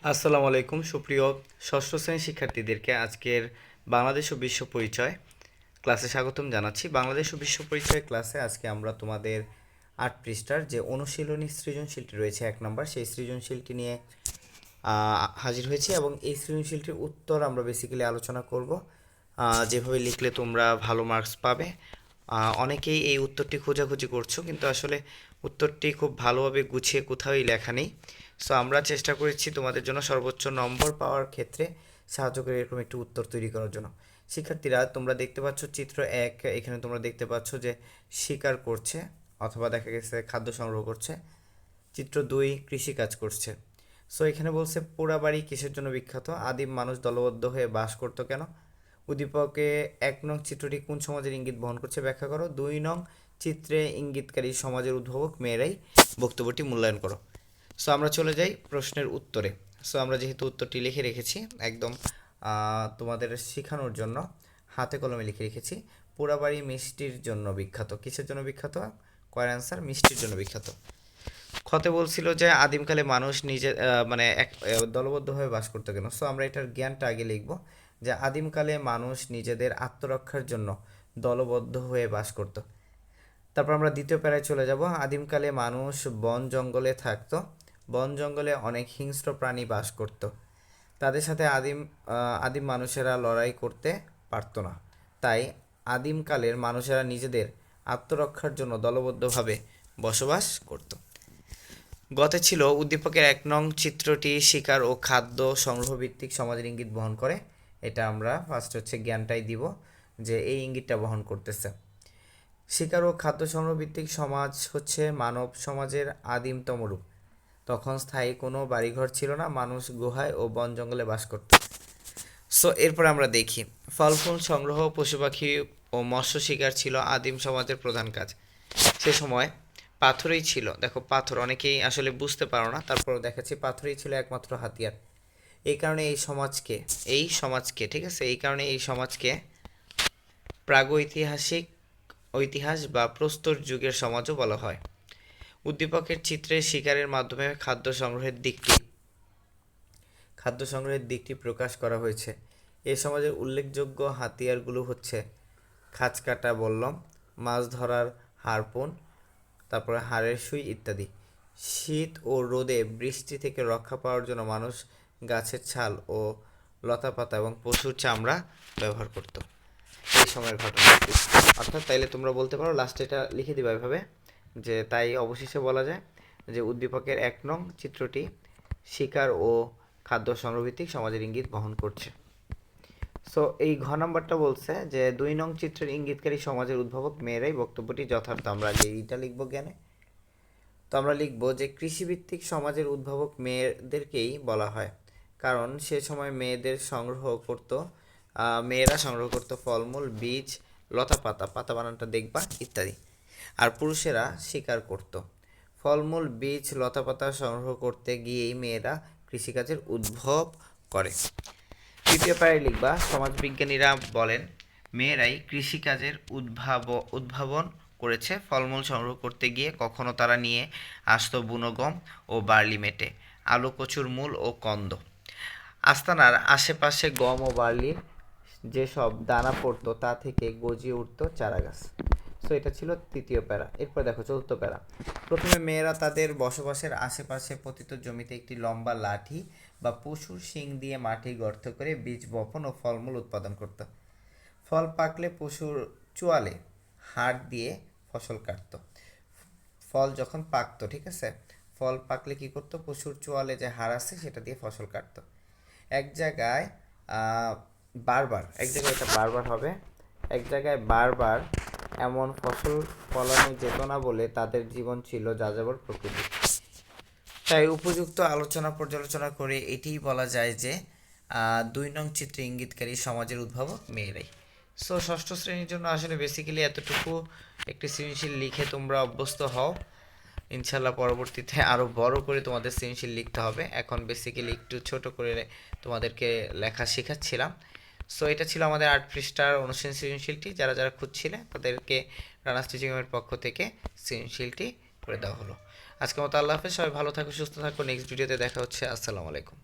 আসসালামু আলাইকুম সুপ্রিয় ষষ্ঠ শ্রেণীর শিক্ষার্থীদেরকে আজকের বাংলাদেশ ও বিশ্ব পরিচয় ক্লাসে স্বাগতম জানাচ্ছি। বাংলাদেশ ও বিশ্ব পরিচয় ক্লাসে আজকে আমরা তোমাদের ৮ পৃষ্ঠার যে অনুশীলনী সৃজনশীলটি রয়েছে ১ নম্বর, সেই সৃজনশীলটি নিয়ে হাজির হয়েছি এবং এই সৃজনশীলটির উত্তর আমরা বেসিক্যালি আলোচনা করব। যেভাবে লিখলে তোমরা ভালো মার্কস পাবে। অনেকেই এই উত্তরটি খোঁজাখুঁজি করছো, কিন্তু আসলে উত্তরটি খুব ভালোভাবে গুছিয়ে কোথাওই লেখা নেই। সো আমরা চেষ্টা করেছি তোমাদের জন্য সর্বোচ্চ নম্বর পাওয়ার ক্ষেত্রে সাহায্য করে এরকম একটি উত্তর তৈরি করার জন্য। শিক্ষার্থীরা, তোমরা দেখতে পাচ্ছ চিত্র ১, এখানে তোমরা দেখতে পাচ্ছ যে শিকার করছে অথবা দেখা গেছে খাদ্য সংগ্রহ করছে। চিত্র ২, কৃষিকাজ করছে। সো এখানে বলছে পোড়াবাড়ি কিসের জন্য বিখ্যাত? আদিম মানুষ দলবদ্ধ হয়ে বাস করতো কেন? উদ্দীপকে ১ নং চিত্রটি কোন সমাজের ইঙ্গিত বহন করছে ব্যাখ্যা করো। ২ নং চিত্রে ইঙ্গিতকারী সমাজের উদ্ভাবক মেয়েরাই, বক্তব্যটি মূল্যায়ন করো। সো আমরা চলে যাই প্রশ্নের উত্তরে। সো আমরা যেহেতু উত্তরটি লিখে রেখেছি একদম তোমাদের শেখানোর জন্য হাতে কলমে লিখে রেখেছি। পোড়াবাড়ি মিষ্টির জন্য বিখ্যাত। কিসের জন্য বিখ্যাত? কয়ের অ্যান্সার মিষ্টির জন্য বিখ্যাত। খতে বলছিল যে আদিমকালে মানুষ নিজে মানে এক দলবদ্ধভাবে বাস করতো কেন? সো আমরা এটার জ্ঞানটা আগে লিখব যে আদিমকালে মানুষ নিজেদের আত্মরক্ষার জন্য দলবদ্ধ হয়ে বাস করত। তারপর আমরা দ্বিতীয় প্যারায় চলে যাব। আদিমকালে মানুষ বন জঙ্গলে থাকতো। বন জঙ্গলে অনেক হিংস্র প্রাণী বাস করত। তাদের সাথে আদিম মানুষেরা লড়াই করতে পারতো না। তাই আদিমকালের মানুষেরা নিজেদের আত্মরক্ষার জন্য দলবদ্ধভাবে বসবাস করত। গতে ছিল উদ্দীপকের ১ নং চিত্রটি শিকার ও খাদ্য সংগ্রহ ভিত্তিক সমাজের ইঙ্গিত বহন করে। এটা আমরা ফার্স্ট হচ্ছে জ্ঞানটাই দিব যে এই ইঙ্গিতটা বহন করতেছে। শিকার ও খাদ্য সংগ্রহ ভিত্তিক সমাজ হচ্ছে মানব সমাজের আদিমতম রূপ। তখন স্থায়ী কোনো বাড়িঘর ছিল না, মানুষ গুহায় ও বন জঙ্গলে বাস করত। সো এরপর আমরা দেখি ফল ফুল সংগ্রহ, পশু পাখি ও মৎস্য শিকার ছিল আদিম সমাজের প্রধান কাজ। সে সময় পাথরই ছিল, দেখো পাথর অনেকেই আসলে বুঝতে পারো না, তারপর দেখাচ্ছি পাথরই ছিল একমাত্র হাতিয়ার। এই কারণে এই সমাজকে ঠিক আছে, এই কারণে এই সমাজকে প্রাগৈতিহাসিক ঐতিহাস বা প্রস্তর যুগের সমাজও বলা হয়। উদ্দীপকের চিত্রে শিকারের মাধ্যমে খাদ্য সংগ্রহের দিকটি প্রকাশ করা হয়েছে। এ সমাজের উল্লেখযোগ্য হাতিয়ারগুলো হচ্ছে খাঁচ কাটা বল্লম, মাছ ধরার হারপুন, তারপরে হাড়ের সুই ইত্যাদি। শীত ও রোদে বৃষ্টি থেকে রক্ষা পাওয়ার জন্য মানুষ গাছের ছাল ও লতাপাতা এবং পশুর চামড়া ব্যবহার করত। এই সময়ের ঘটনা। অর্থাৎ তাইলে তোমরা বলতে পারো লাস্টে এটা লিখে দিবা এভাবে যে তাই অবশেষে বলা যায় যে উদ্দীপকের ১ নং চিত্রটি শিকার ও খাদ্য সংগ্রহভিত্তিক সমাজের ইঙ্গিত বহন করছে। সো এই ঘ নাম্বারটা বলছে যে ২ নং চিত্রের ইঙ্গিতকারী সমাজের উদ্ভাবক মেয়েরাই, বক্তব্যটি যথার্থ। আমরা আগে এইটা লিখবো জ্ঞানে। তো আমরা লিখবো যে কৃষিভিত্তিক সমাজের উদ্ভাবক মেয়েদেরকেই বলা হয়, কারণ সে সময় মেয়েরা সংগ্রহ করতো ফলমূল, বীজ, লতাপাতা, পাতা বানানটা দেখবা ইত্যাদি। আর পুরুষেরা শিকার করত। ফলমূল, বীজ, লতাপাতা সংগ্রহ করতে গিয়েই মেয়েরা কৃষিকাজের উদ্ভব করে। তৃতীয় পাড়ায় লিখবা সমাজবিজ্ঞানীরা বলেন মেয়েরাই কৃষিকাজের উদ্ভাবন করেছে। ফলমূল সংগ্রহ করতে গিয়ে কখনো তারা নিয়ে আসতো বুনো গম ও বার্লি মেটে, আলু, কচুর মূল ও কন্দ। আস্তানার আশেপাশে গম ও বার্লির যেসব দানা পড়তো তা থেকে গজিয়ে উঠতো চারাগাছ। সো এটা ছিল তৃতীয় প্যারা। এরপর দেখো চতুর্থ প্যারা। প্রথমে মেয়েরা তাদের বসবাসের আশেপাশে পতিত জমিতে একটি লম্বা লাঠি বা পশুর শিং দিয়ে মাটি গর্ত করে বীজ বপন ও ফলমূল উৎপাদন করত। ফল পাকলে পশুর চোয়ালে হাড় দিয়ে ফসল কাটতো। ফল যখন পাকতো, ঠিক আছে, ফল পাকলে কি করতো? পশুর চোয়ালে যে হাড় আছে সেটা দিয়ে ফসল কাটতো। এক জায়গায় এটা বারবার হবে, এক জায়গায় বারবার এমন ফসল ফলানো যেত না বলে তাদের জীবন ছিল যাযাবর প্রকৃতি। তাই উপযুক্ত আলোচনা পর্যালোচনা করে এটিই বলা যায় যে ২ নং চিত্রে ইঙ্গিতকারী সমাজের উদ্ভাবক মেয়েরাই। সো ষষ্ঠ শ্রেণীর জন্য আসলে বেসিক্যালি এতটুকু একটি সৃজনশীল লিখে তোমরা অভ্যস্ত হও। ইনশাল্লাহ পরবর্তীতে আরও বড় করে তোমাদের সৃজনশীল লিখতে হবে। এখন বেসিক্যালি একটু ছোট করে তোমাদেরকে লেখা শেখাচ্ছিলাম। সো এটা ছিল আমাদের ৮ পৃষ্ঠার অনুশীলন সৃজনশীলটি। যারা যারা খুঁজছিলে তাদেরকে রানা স্টিচিংয়ের পক্ষ থেকে সৃজনশীলটি করে দেওয়া হলো। আজকের মতো আল্লাহ হাফেজ, সবাই ভালো থাকো, সুস্থ থাকো। নেক্সট ভিডিওতে দেখা হচ্ছে। আসসালামু আলাইকুম।